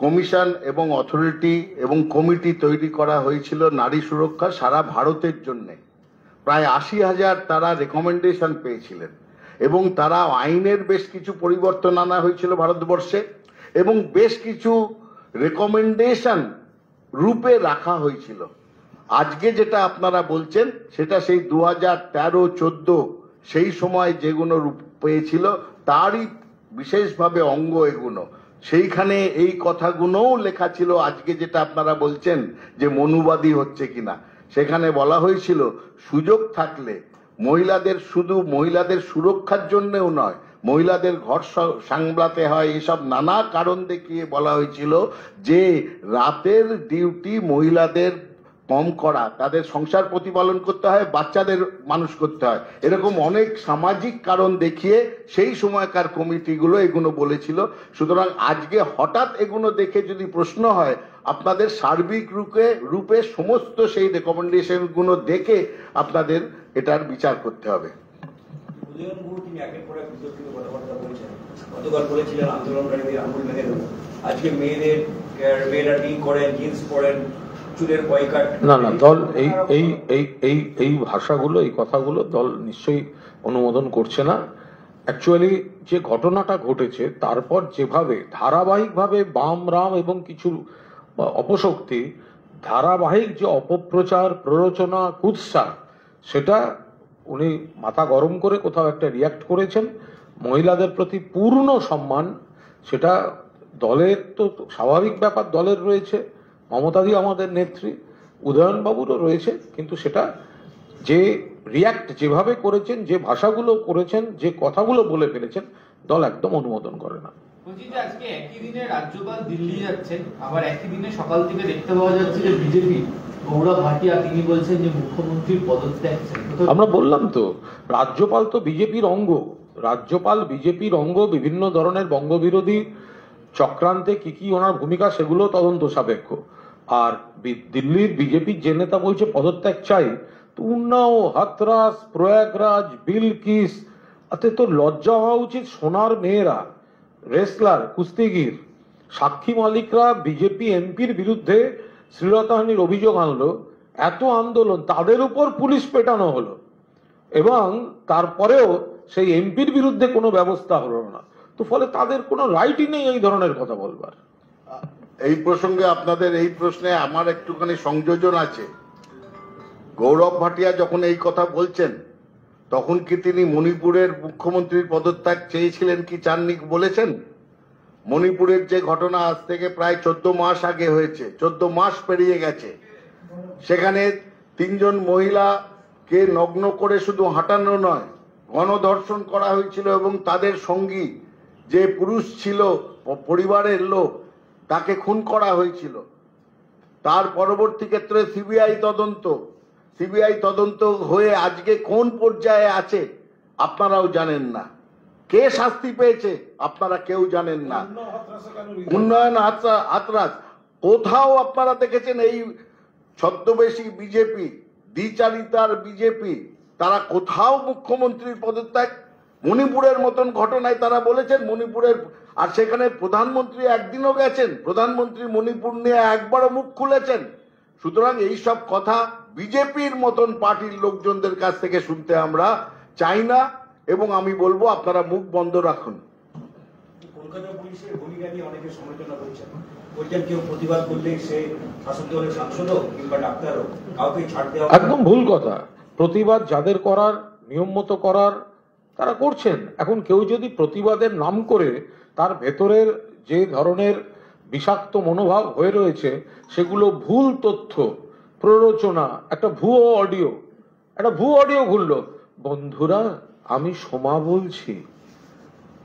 কমিশন এবং অথরিটি এবং কমিটি তৈরি করা হয়েছিল নারী সুরক্ষা সারা ভারতের জন্য। প্রায় 80,000 তারা রেকমেন্ডেশন পেয়েছিলেন, এবং তারা আইনের বেশ কিছু পরিবর্তন আনা হয়েছিল ভারতবর্ষে, এবং বেশ কিছু রেকমেন্ডেশন রূপে রাখা হয়েছিল। আজকে যেটা আপনারা বলছেন সেটা সেই 2013-14 সেই সময় যেগুলো রূপ পেয়েছিল তারই বিশেষভাবে অঙ্গ এগুলো। সেইখানে এই কথাগুলোও লেখা ছিল। আজকে যেটা আপনারা বলছেন যে মনুবাদী হচ্ছে কিনা, সেখানে বলা হয়েছিল সুযোগ থাকলে মহিলাদের, শুধু মহিলাদের সুরক্ষার জন্যও নয়, মহিলাদের ঘর সামলাতে হয়, এসব নানা কারণ দেখিয়ে বলা হয়েছিল যে রাতের ডিউটি মহিলাদের কম করা, তাদের সংসার প্রতিপালন করতে হয়, বাচ্চাদের মানুষ করতে হয়, এরকম অনেক সামাজিক কারণ দেখিয়ে সেই সময়কার কমিটিগুলো এগুলো বলেছিল। সুতরাং আজকে হঠাৎ এগুলো দেখে যদি প্রশ্ন হয়, আপনাদের সার্বিক রূপে সমস্ত সেই রেকমেন্ডেশনগুলো দেখে আপনাদের এটার বিচার করতে হবে। তিনি একের পর এক বিতর্কিত কথাবার্তা বলছেন। গতকাল বলেছিলেন আন্দোলনকারীদের আঙুল ভেঙে দেবো, আজকে মেয়েরা টিং করেন, জিন্স পরেন, চুলের বয়কাট। না না, দল এই ভাষাগুলো, এই কথাগুলো দল নিশ্চয়ই অনুমোদন করছে না। অ্যাকচুয়ালি যে ঘটনাটা ঘটেছে তারপর যেভাবে ধারাবাহিকভাবে বাম রাম এবং কিছু অপশক্তি ধারাবাহিক যে অপপ্রচার, প্ররোচনা, কুৎসা, সেটা উনি মাথা গরম করে কোথাও একটা রিয়াক্ট করেছেন। মহিলাদের প্রতি পূর্ণ সম্মান, সেটা দলের তো স্বাভাবিক ব্যাপার, দলের রয়েছে, মমতাদি আমাদের নেত্রী, উদয়নবাবুরও রয়েছে, কিন্তু সেটা যে রিয়াক্ট যেভাবে করেছেন, যে ভাষাগুলো করেছেন, যে কথাগুলো বলে ফেলেছেন, দল একদম অনুমোদন করে না। বলছি যে আজকে একই দিনে রাজ্যপাল দিল্লি যাচ্ছেন, আবার একই দিনে সকাল থেকে দেখতে পাওয়া যাচ্ছে যে বিজেপি গৌরব ভাটিয়া তিনি বলছেন যে মুখ্যমন্ত্রীর পদত্যাগ চাই। আমরা বললাম তো, রাজ্যপাল তো বিজেপির অঙ্গ, রাজ্যপাল বিজেপির অঙ্গ, বিভিন্ন ধরনের বঙ্গবিরোধী চক্রান্তে কি কি ওনার ভূমিকা সেগুলো তদন্ত সাপেক্ষ। আর দিল্লির বিজেপির যে নেতা বলছে পদত্যাগ চাই, তো উন্নাও, হাতরাস, প্রয়াগরাজ, বিলকিস, তাতে তো লজ্জা হওয়া উচিত। সোনার মেয়েরা, রেসলার, কুস্তিগির, সাক্ষী মালিকরা বিজেপি এমপির বিরুদ্ধে শ্লীলতাহানির অভিযোগ আনলো, এত আন্দোলন, তাদের উপর পুলিশ পেটানো হলো, এবং তারপরেও সেই এমপির বিরুদ্ধে কোনো ব্যবস্থা হলো না। তো ফলে তাদের কোনো রাইটই নেই এই ধরনের কথা বলবার। এই প্রসঙ্গে আপনাদের এই প্রশ্নে আমার একটুখানি সংযোজন আছে। গৌরব ভাটিয়া যখন এই কথা বলছেন, তখন কি তিনি মণিপুরের মুখ্যমন্ত্রীর পদত্যাগ চেয়েছিলেন কি চাননি বলেছেন? মণিপুরের যে ঘটনা আজ থেকে প্রায় 14 মাস আগে হয়েছে, 14 মাস পেরিয়ে গেছে, সেখানে 3 জন মহিলাকে নগ্ন করে শুধু হাঁটানো নয়, গণধর্ষণ করা হয়েছিল, এবং তাদের সঙ্গী যে পুরুষ ছিল, পরিবারের লোক, তাকে খুন করা হয়েছিল। তার পরবর্তী ক্ষেত্রে সিবিআই তদন্ত হয়ে আজকে কোন পর্যায়ে আছে আপনারাও জানেন না। কে শাস্তি পেয়েছে আপনারা কেউ জানেন না। উন্নয়ন হাতরাস কোথাও আপনারা দেখেছেন? এই ছদ্মবেশী বিজেপি, দ্বিচারিতার বিজেপি, তারা কোথাও মুখ্যমন্ত্রীর পদত্যাগ, মণিপুরের মতন ঘটনায় তারা বলেছেন মণিপুরের, আর সেখানে প্রধানমন্ত্রী একদিনও গেছেন, প্রধানমন্ত্রী মণিপুর নিয়ে একবারও মুখ খুলেছেন। সুতরাং এই সব কথা বিজেপির মতন পার্টির লোকজনদের কাছ থেকে শুনতে আমরা চাই না, এবং আমি বলবো আপনারা মুখ বন্ধ রাখুন। কলকাতা পুলিশের ভূমিকা নিয়ে অনেকে সমালোচনা করছেন, বলছেন কেউ প্রতিবাদ করলে সে শাসক দলের সাংসদ হোক কিংবা ডাক্তার হোক, কাউকে ছাড় দেওয়া। একদম ভুল কথা। প্রতিবাদ যাদের করার, নিয়ম মতো করার, তারা করছেন। এখন কেউ যদি প্রতিবাদের নাম করে তার ভেতরের যে ধরনের বিষাক্ত মনোভাব হয়ে রয়েছে, সেগুলো ভুল তথ্য, প্ররোচনা, একটা ভুয়ো অডিও ঘুরলো, বন্ধুরা আমি সোমা বলছি,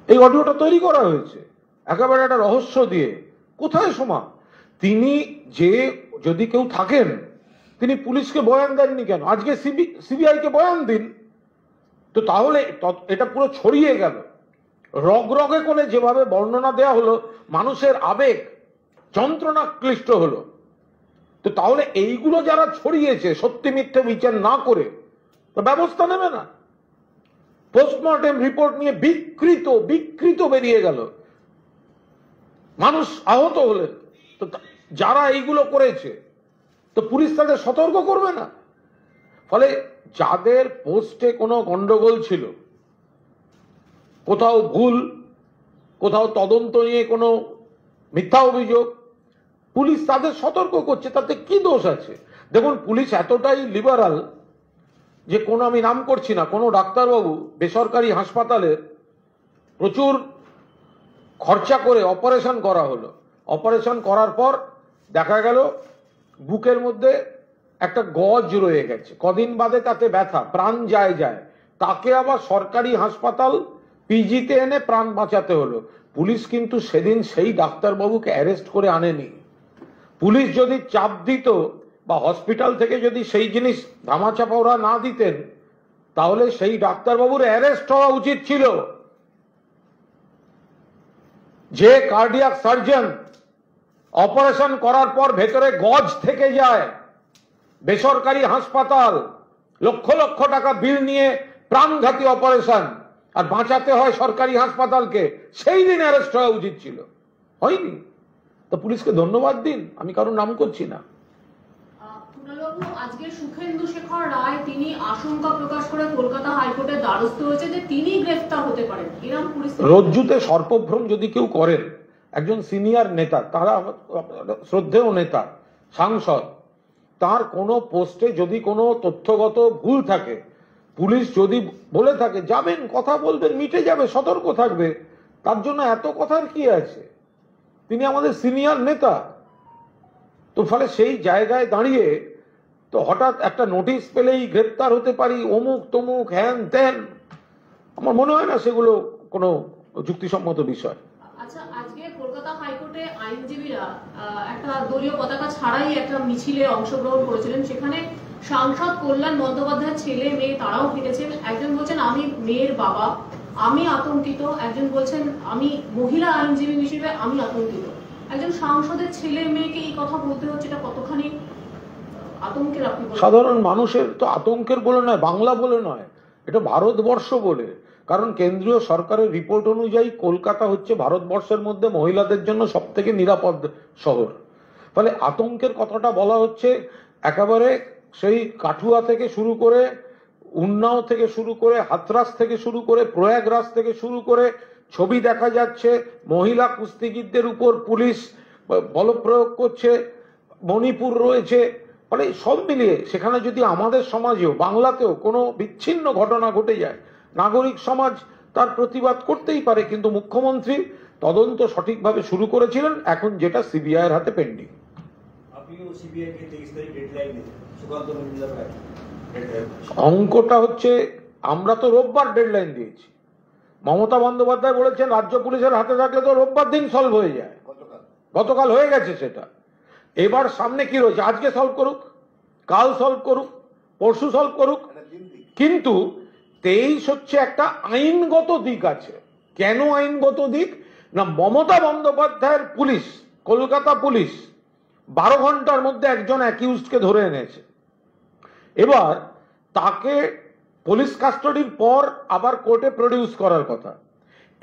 এই অডিওটা তৈরি করা হয়েছে একেবারে একটা রহস্য দিয়ে। কোথায় সোমা? তিনি যে, যদি কেউ থাকেন, তিনি পুলিশকে বয়ান দেননি কেন? আজকে সিবিআই কে বয়ান দিন। তো তাহলে এটা পুরো ছড়িয়ে গেল, রগে করে যেভাবে বর্ণনা দেয়া হলো, মানুষের আবেগ যন্ত্রণা ক্লিষ্ট হলো। তো তাহলে এইগুলো যারা ছড়িয়েছে, সত্যি মিথ্যে বিচার না করে, তো ব্যবস্থা নেবে না? পোস্টমর্টেম রিপোর্ট নিয়ে বিকৃত বেরিয়ে গেল, মানুষ আহত হলেন। তো যারা এইগুলো করেছে, তো পুলিশ তাদের সতর্ক করবে না? ফলে যাদের পোস্টে কোনো গন্ডগোল ছিল, কোথাও ভুল, কোথাও তদন্ত নিয়ে কোনো মিথ্যা অভিযোগ, পুলিশ তাদের সতর্ক করছে, তাতে কি দোষ আছে? দেখুন, পুলিশ এতটাই লিবারাল যে কোনো, আমি নাম করছি না, কোনো ডাক্তারবাবু বেসরকারি হাসপাতালে প্রচুর খরচা করে অপারেশন করা হলো, অপারেশন করার পর দেখা গেল বুকের মধ্যে একটা গজ রয়ে গেছে, কদিন বাদে তাতে ব্যথা, প্রাণ যায়, তাকে আবার সরকারি হাসপাতাল পিজিতে এনে প্রাণ বাঁচাতে হলো। পুলিশ কিন্তু সেদিন সেই ডাক্তারবাবুকে অ্যারেস্ট করে আনেনি। পুলিশ যদি চাপ দিত বা হসপিটাল থেকে যদি সেই জিনিস ধামাচাপা ওরা না দিতেন, তাহলে সেই ডাক্তারবাবুর অ্যারেস্ট হওয়া উচিত ছিল। যে কার্ডিয়াক সার্জন অপারেশন করার পর ভেতরে গজ থেকে যায়, বেসরকারি হাসপাতাল লক্ষ লক্ষ টাকা বিল নিয়ে প্রাণঘাতী অপারেশন, আর বাঁচাতে হয় সরকারি হাসপাতালকে, সেই দিন অ্যারেস্ট হওয়া উচিত ছিল, হয়নি। তো পুলিশকে ধন্যবাদ দিন, আমি কারোর নাম করছি না। আজকে সুখেন্দু শেখর রায় তিনি আশঙ্কা প্রকাশ করে কলকাতা হাইকোর্টের দ্বারস্থ হয়েছে যে তিনি গ্রেফতার হতে পারেন। এরকম পরিস্থিতি, রজ্জুতে সর্পভ্রম যদি কেউ করেন, একজন সিনিয়র নেতা, তারা শ্রদ্ধেয় নেতা, সাংসদ, তার কোনো পোস্টে যদি কোনো তথ্যগত ভুল থাকে, পুলিশ যদি বলে থাকে যাবেন, কথা বলবেন, মিটে যাবে, সতর্ক থাকবে, তার জন্য এত কথার কি আছে? তিনি আমাদের সিনিয়র নেতা। তো ফলে সেই জায়গায় দাঁড়িয়ে তো হঠাৎ একটা নোটিশ পেলেই গ্রেপ্তার হতে পারি, অমুক তমুক হ্যান ত্যান, আমার মনে হয় না সেগুলো কোনো যুক্তিসম্মত বিষয়। আচ্ছা, আজকে কলকাতা হাইকোর্টে আইনজীবীরা একটা দলীয় পতাকা ছাড়াই একটা মিছিলে অংশগ্রহণ করেছিলেন। সেখানে সাংসদ কল্যাণ বন্দ্যোপাধ্যায়ের ছেলে মেয়ে তারাও ফিরেছেন। একজন বলছেন আমি মেয়ের বাবা, আমি আতঙ্কিত। একজন বলছেন আমি মহিলা আইনজীবী হিসেবে আমি আতঙ্কিত। একজন সাংসদের ছেলে মেয়েকে এই কথা বলতে হচ্ছে, এটা কতখানি আতঙ্কের আপনি বলেন? সাধারণ মানুষের তো আতঙ্কের বলে নয়, বাংলা বলে নয়, এটা ভারতবর্ষ বলে। কারণ কেন্দ্রীয় সরকারের রিপোর্ট অনুযায়ী কলকাতা হচ্ছে ভারতবর্ষের মধ্যে মহিলাদের জন্য সব থেকে নিরাপদ শহর। ফলে আতঙ্কের কথাটা বলা হচ্ছে একেবারে সেই কাঠুয়া থেকে শুরু করে, উন্নাও থেকে শুরু করে, হাতরাস থেকে শুরু করে, প্রয়াগরাজ থেকে শুরু করে ছবি দেখা যাচ্ছে মহিলা কুস্তিগীরদের উপর পুলিশ বলপ্রয়োগ করছে, মণিপুর রয়েছে। ফলে সব মিলিয়ে সেখানে যদি আমাদের সমাজেও, বাংলাতেও কোনো বিচ্ছিন্ন ঘটনা ঘটে যায়, নাগরিক সমাজ তার প্রতিবাদ করতেই পারে। কিন্তু মুখ্যমন্ত্রী তদন্ত সঠিকভাবে শুরু করেছিলেন, এখন যেটা সিবিআই এর হাতে পেন্ডিং। অঙ্কটা হচ্ছে আমরা তো রোববার ডেডলাইন দিয়েছি, মমতা বন্দ্যোপাধ্যায় বলেছেন রাজ্য পুলিশের হাতে থাকলে তো রোববার দিন সলভ হয়ে যায়। গতকাল হয়ে গেছে সেটা। এবার সামনে কি রয়েছে? আজকে সলভ করুক, কাল সলভ করুক, পরশু সলভ করুক। কিন্তু 23 হচ্ছে একটা আইনগত দিক আছে। কেন আইনগত দিক? না, মমতা বন্দ্যোপাধ্যায়ের পুলিশ, কলকাতা পুলিশ 12 ঘন্টার মধ্যে একজন অ্যাকিউজডকে ধরে এনেছে। এবার তাকে পুলিশ কাস্টডির পর আবার কোর্টে প্রডিউস করার কথা।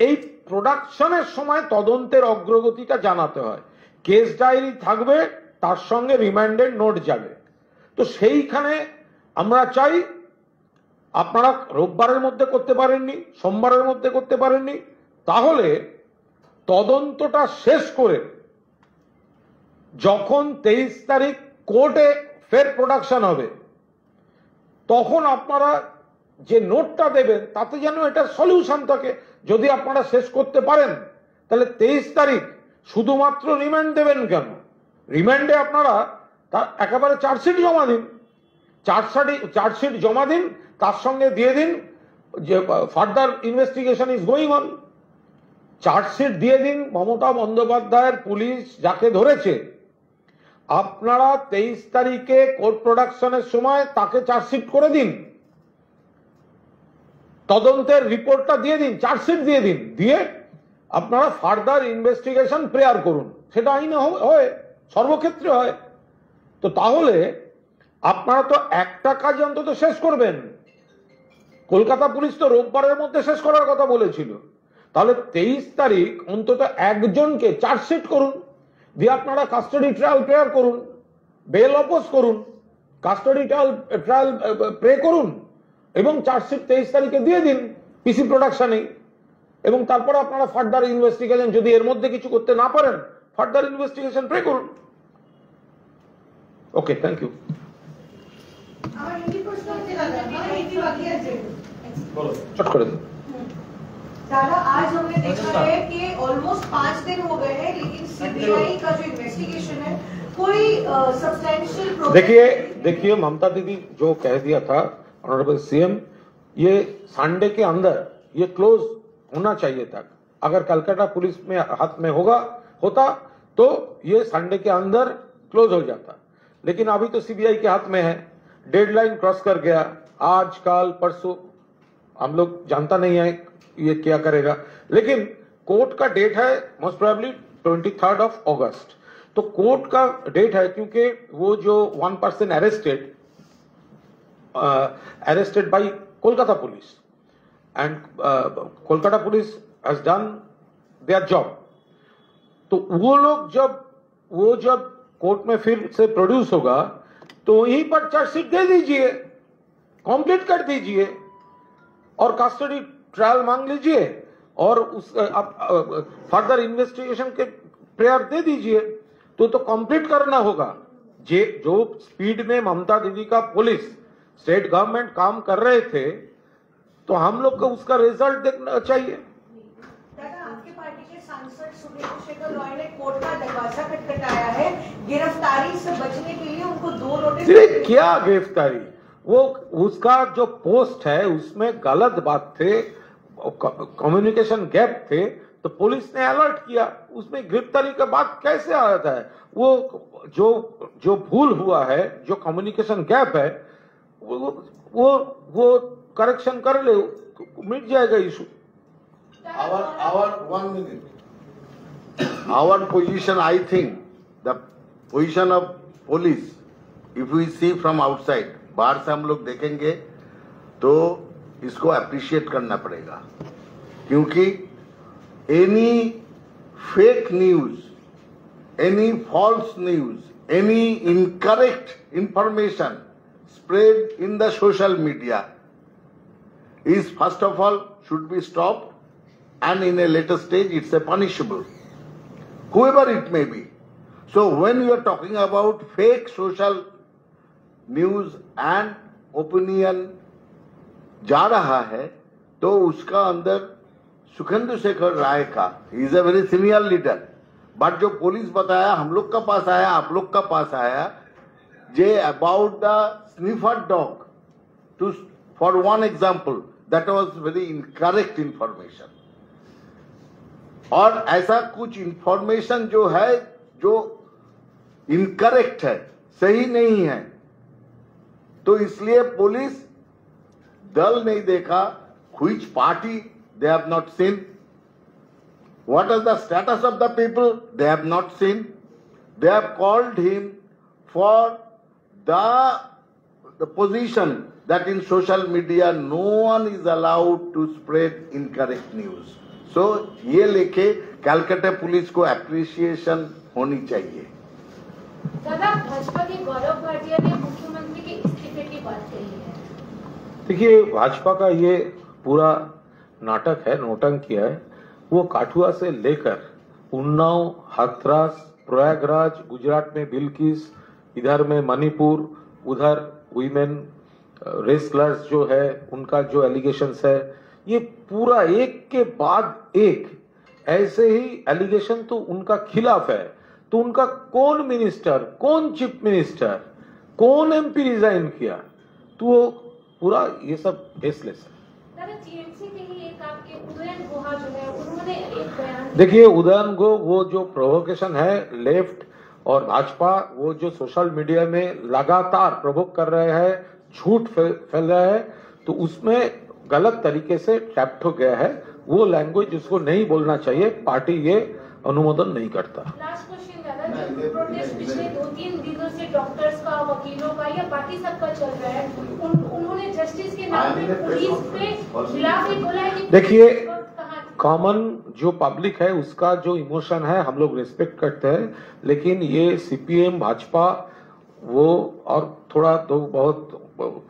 এই প্রোডাকশনের সময় তদন্তের অগ্রগতিটা জানাতে হয়। কেস ডায়েরি থাকবে, তার সঙ্গে রিমান্ডের নোট যাবে। তো সেইখানে আমরা চাই, আপনারা রোববারের মধ্যে করতে পারেননি, সোমবারের মধ্যে করতে পারেননি, তাহলে তদন্তটা শেষ করে যখন 23 তারিখ কোর্টে ফের প্রোডাকশন হবে, তখন আপনারা যে নোটটা দেবেন তাতে যেন এটা সলিউশন থাকে। যদি আপনারা শেষ করতে পারেন তাহলে 23 তারিখ শুধুমাত্র রিমান্ড দেবেন কেন? রিমান্ডে আপনারা তার একেবারে চার্জশিট জমা দিন, চার্জশিট জমা দিন, তার সঙ্গে দিয়ে দিন যে further investigation is going on. Chargesheet দিয়ে দিন, মমতা বন্দ্যোপাধ্যায়ের পুলিশ যাকে ধরেছে আপনারা 23 তারিখে কোর্ট প্রোডাকশনের সময় তাকে চার্জশিট করে দিন, তদন্তের রিপোর্টটা দিয়ে দিন, চার্জশিট দিয়ে দিন, দিয়ে আপনারা ফার্দার ইনভেস্টিগেশন প্রেয়ার করুন। সেটা আইনে হয়, সর্বক্ষেত্রে হয়। তো তাহলে আপনারা তো একটা কাজ অন্তত শেষ করবেন। কলকাতা পুলিশ তো রোববারের মধ্যে শেষ করার কথা বলেছিল। তাহলে 23 তারিখ অন্তত একজনকে চার্জশিট করুন, দিয়ে আপনারা কাস্টডি ট্রায়াল প্রেয়ার করুন, বেল অপোজ করুন, কাস্টডি ট্রায়াল প্রে করুন এবং চার্জশিট 23 তারিখে দিয়ে দিন পিসি প্রোডাকশনে। এবং তারপরে আপনারা ফার্দার ইনভেস্টিগেশন, যদি এর মধ্যে কিছু করতে না পারেন, ফার্দার ইনভেস্টিগেশন প্রে করুন। ওকে, থ্যাংক ইউ। আমার হিন্দি প্রশ্ন হচ্ছে দাদা, হিন্দি বাকি আছে, চট করে দিন। दादा आज हमने देखा है कि ऑलमोस्ट 5 दिन हो गए हैं, लेकिन सीबीआई का जो इन्वेस्टिगेशन है कोई सब्सटेंशियल देखिए ममता दीदी जो कह दिया था ऑनरेबल सीएम, ये संडे के अंदर ये क्लोज होना चाहिए था। अगर कलकत्ता पुलिस में हाथ में होता तो ये संडे के अंदर क्लोज हो जाता। लेकिन अभी तो सीबीआई के हाथ में है, डेडलाइन क्रॉस कर गया। आज कल परसों हम लोग जानता नहीं है ये क्या करेगा, लेकिन कोर्ट का डेट है मोस्ट प्रोबेबली 23 ऑफ अगस्त। तो कोर्ट का डेट है, क्योंकि वो जो 1 person arrested bye Kolkata police and Kolkata police has done their job. तो वो लोग जब कोर्ट में फिर से प्रोड्यूस होगा तो वहीं पर चार्जशीट दे दीजिए, कंप्लीट कर दीजिए और कस्टडी ट्रायल मांग लीजिए और उस फर्दर इन्वेस्टिगेशन के प्रेयर दे दीजिए। तो कंप्लीट करना होगा, जो स्पीड में ममता दीदी का पुलिस स्टेट गवर्नमेंट काम कर रहे थे, तो हम लोग को उसका रिजल्ट देखना चाहिए। दादा, आपकी पार्टी के सांसद सुप्रीमो शेखर रॉय ने कोर्ट का दरवाजा खटखटाया है गिरफ्तारी से बचने के लिए, उनको 2 नोटिस। क्या गिरफ्तारी? वो उसका जो पोस्ट है उसमें गलत बात थे, कम्युनिकेशन गैप थे, तो पुलिस ने अलर्ट किया। उसमें गिरफ्तारी का बात कैसे आता है? वो जो भूल हुआ है, जो कम्युनिकेशन गैप है, वो करेक्शन कर ले, मिट जाएगा issue. Our 1 minute. Our position, I think, the position of police, if we see from outside, बाहर से हम लोग देखेंगे तो इसको अप्रिशिएट करना पड़ेगा, क्योंकि any fake news, any false news, any incorrect information spread in the social media is first of all should be stopped, and in a later stage it's a punishable, whoever it may be. So when you are talking about fake social news and opinion जा रहा है, तो उसका अंदर सुखेंदु शेखर राय का, he is a very senior leader, but जो police बताया, हम लोग का पास आया, आप लोग का पास आया, जे about the sniffer dog, to for one example, that was very incorrect information. और ऐसा कुछ इंफॉर्मेशन जो है, जो इनकरेक्ट है, सही नहीं है, तो इसलिए पुलिस दल नहीं देखा, which party they have not seen, what is the status of the people they have not seen. They have called him for the position that in social media no one is allowed to spread incorrect news. So ये लेके Calcutta police को appreciation होनी चाहिए। दादा, भाजपा के गौरव भाटिया ने मुख्यमंत्री के इस्तीफे की बात कही है। देखिए, भाजपा का ये पूरा नाटक है, नौटंकी है। वो काठुआ से लेकर उन्नाव, हाथरस, प्रयागराज, गुजरात में बिल्किस, इधर में मणिपुर, उधर वीमेन रेसलर्स जो है उनका जो एलिगेशंस है, ये पूरा एक के बाद एक ऐसे ही एलिगेशन तो उनका खिलाफ है। तो उनका कौन मिनिस्टर, कौन चीफ मिनिस्टर, कौन एमपी रिजाइन किया, तो पूरा ये सब बेसलेस है। टीएमसी के ही एक आपके उदयन गुहा जो है, उन्होंने एक बयान, देखिए उदयन गो, वो जो प्रोवोकेशन है लेफ्ट और भाजपा, वो जो सोशल मीडिया में लगातार प्रोवोक कर रहे हैं, झूठ फैल रहा है, तो उसमें गलत तरीके से ट्रैप्ट हो गया है। वो लैंग्वेज उसको नहीं बोलना चाहिए, पार्टी ये अनुमोदन नहीं करता। लास्ट क्वेश्चन दादा, जो प्रोटेस्ट पिछले 2-3 दिनों से डॉक्टर्स का, वकीलों का या बाकी सबका चल रहा है, उन्होंने जस्टिस के नाम पे पुलिस पे खिलाफ ही बोला है कि देखिए, कॉमन जो पब्लिक है उसका जो इमोशन है हम लोग रिस्पेक्ट करते हैं, लेकिन ये सीपीएम, भाजपा, वो और थोड़ा तो बहुत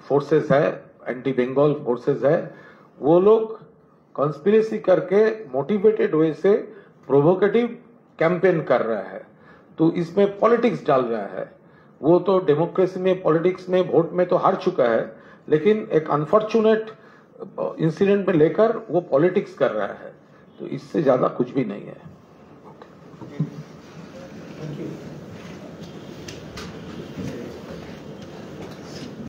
फोर्सेस है, एंटी बंगाल फोर्सेस है, वो लोग कॉन्स्पिरेसी करके मोटिवेटेड वे से प्रोवोकेटिव कैंपेन कर रहा है, तो इसमें पॉलिटिक्स डाल रहा है। वो तो डेमोक्रेसी में, पॉलिटिक्स में, वोट में तो हार चुका है, लेकिन एक अनफॉर्चुनेट इंसिडेंट में लेकर वो पॉलिटिक्स कर रहा है, तो इससे ज्यादा कुछ भी नहीं है।